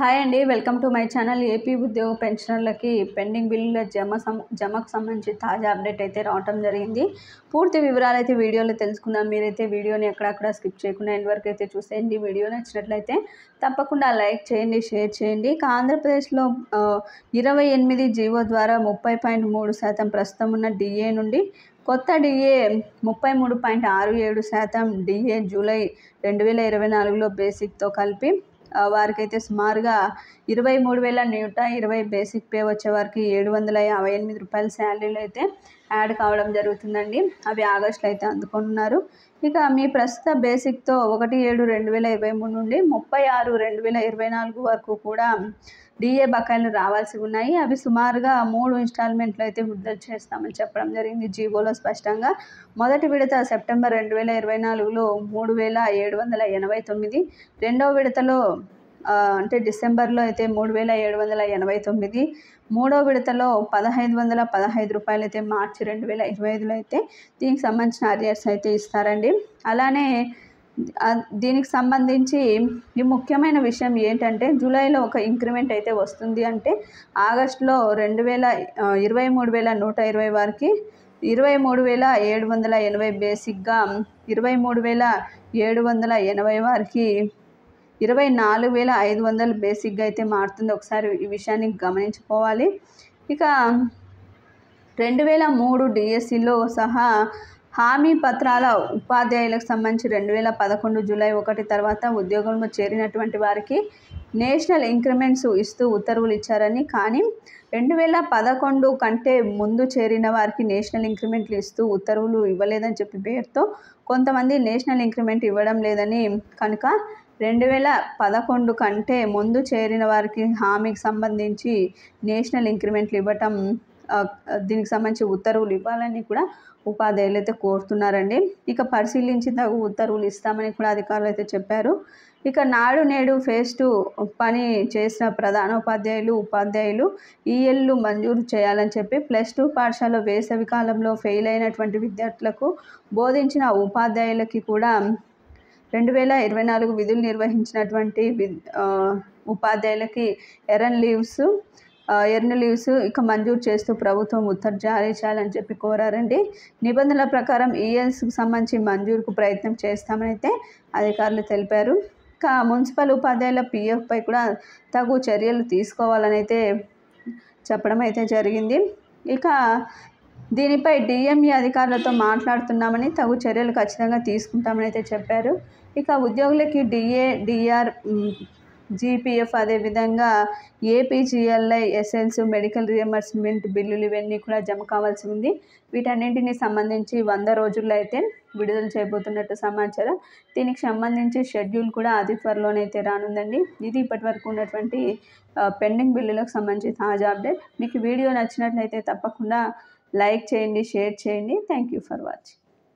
Hi అండి, welcome to my channel. AP ఉద్యోగ పెన్షనర్లకి pending బిల్లుల జమకు సంబంధించి తాజా అప్డేట్ అయితే రావటం జరిగింది. పూర్తి వివరాలు అయితే వీడియోలో తెలుసుకుందాం. మీరైతే వీడియోని ఎక్కడక్కడ స్కిప్ చేయకుండా ఎండ్ వరకు అయితే చూసేయండి. వీడియో నచ్చినట్లయితే తప్పకుండా లైక్ చేయండి, షేర్ చేయండి. ఇక ఆంధ్రప్రదేశ్లో 28 జీవో ద్వారా 30.3% ప్రస్తుతం ఉన్న డిఏ నుండి కొత్త డిఏ 33.67% డిఏ జూలై 2024లో బేసిక్తో కలిపి వారికైతే సుమారుగా 23,120 బేసిక్ పే వచ్చే వారికి 758 రూపాయల శాలరీలు అయితే యాడ్ కావడం జరుగుతుందండి. అవి ఆగస్టులో అయితే అందుకుంటున్నారు. ఇక మీ ప్రస్తుత బేసిక్తో 1/7/2023 నుండి 30/6/2024 వరకు కూడా డిఏ బకాయిలు రావాల్సి ఉన్నాయి. అవి సుమారుగా 3 ఇన్స్టాల్మెంట్లు అయితే విడుదల చేస్తామని చెప్పడం జరిగింది జీవోలో స్పష్టంగా. మొదటి విడత సెప్టెంబర్ 2024లో 3,789, రెండవ విడతలో అంటే డిసెంబర్లో అయితే 3,789, మూడో విడతలో 1,515 రూపాయలు అయితే మార్చి 2025లో అయితే దీనికి సంబంధించిన అరియర్స్ అయితే ఇస్తారండి. అలానే దీనికి సంబంధించి ఈ ముఖ్యమైన విషయం ఏంటంటే జూలైలో ఒక ఇంక్రిమెంట్ అయితే వస్తుంది. అంటే ఆగస్టులో 23,120 వారికి 23,780 బేసిక్గా, 23,780 వారికి 24,500 బేసిక్గా అయితే మారుతుంది. ఒకసారి ఈ విషయాన్ని గమనించుకోవాలి. ఇక 2003 డిఎస్సిలో సహా హామీ పత్రాల ఉపాధ్యాయులకు సంబంధించి 2011 జూలై 1 తర్వాత ఉద్యోగంలో చేరినటువంటి వారికి నేషనల్ ఇంక్రిమెంట్స్ ఇస్తూ ఉత్తర్వులు ఇచ్చారని, కానీ 2011 కంటే ముందు చేరిన వారికి నేషనల్ ఇంక్రిమెంట్లు ఇస్తూ ఉత్తర్వులు ఇవ్వలేదని చెప్పి పేరుతో కొంతమంది నేషనల్ ఇంక్రిమెంట్ ఇవ్వడం లేదని, కనుక 2011 కంటే ముందు చేరిన వారికి హామీకి సంబంధించి నేషనల్ ఇంక్రిమెంట్లు ఇవ్వటం, దీనికి సంబంధించి ఉత్తర్వులు ఇవ్వాలని కూడా ఉపాధ్యాయులు అయితే కోరుతున్నారండి. ఇక పరిశీలించి తగు ఉత్తర్వులు ఇస్తామని కూడా అధికారులు అయితే చెప్పారు. ఇక నాడు నేడు ఫేజ్ 2 పని చేసిన ప్రధానోపాధ్యాయులు, ఉపాధ్యాయులు ఈఎల్లు మంజూరు చేయాలని చెప్పి +2 పాఠశాల వేసవి కాలంలో ఫెయిల్ అయినటువంటి విద్యార్థులకు బోధించిన ఉపాధ్యాయులకి కూడా 2024 విధులు నిర్వహించినటువంటి ఉపాధ్యాయులకి ఎర్న్ లీవ్స్ ఇక మంజూరు చేస్తూ ప్రభుత్వం ఉత్తర్వు జారీ చేయాలని చెప్పి కోరారండి. నిబంధనల ప్రకారం ఈఎల్స్కి సంబంధించి మంజూరుకు ప్రయత్నం చేస్తామని అయితే అధికారులు తెలిపారు. ఇక మున్సిపల్ ఉపాధ్యాయుల పిఎఫ్పై కూడా తగు చర్యలు తీసుకోవాలని అయితే చెప్పడం అయితే జరిగింది. ఇక దీనిపై డిఎంఈ అధికారులతో మాట్లాడుతున్నామని, తగు చర్యలు ఖచ్చితంగా తీసుకుంటామని అయితే చెప్పారు. ఇక ఉద్యోగులకి డిఏ, డిఆర్, జీపీఎఫ్, అదేవిధంగా ఏపీజీఎల్ఐ, ఎస్ఎల్స్, మెడికల్ రియంబర్స్మెంట్ బిల్లులు ఇవన్నీ కూడా జమ కావాల్సి ఉంది. వీటన్నింటినీ సంబంధించి 100 రోజుల్లో అయితే విడుదల చేయబోతున్నట్టు సమాచారం. దీనికి సంబంధించి షెడ్యూల్ కూడా అతి త్వరలోనైతే రానుందండి. ఇది ఇప్పటివరకు ఉన్నటువంటి పెండింగ్ బిల్లులకు సంబంధించి తాజా అప్డేట్. మీకు వీడియో నచ్చినట్లయితే తప్పకుండా లైక్ చేయండి, షేర్ చేయండి. Thank you for watching.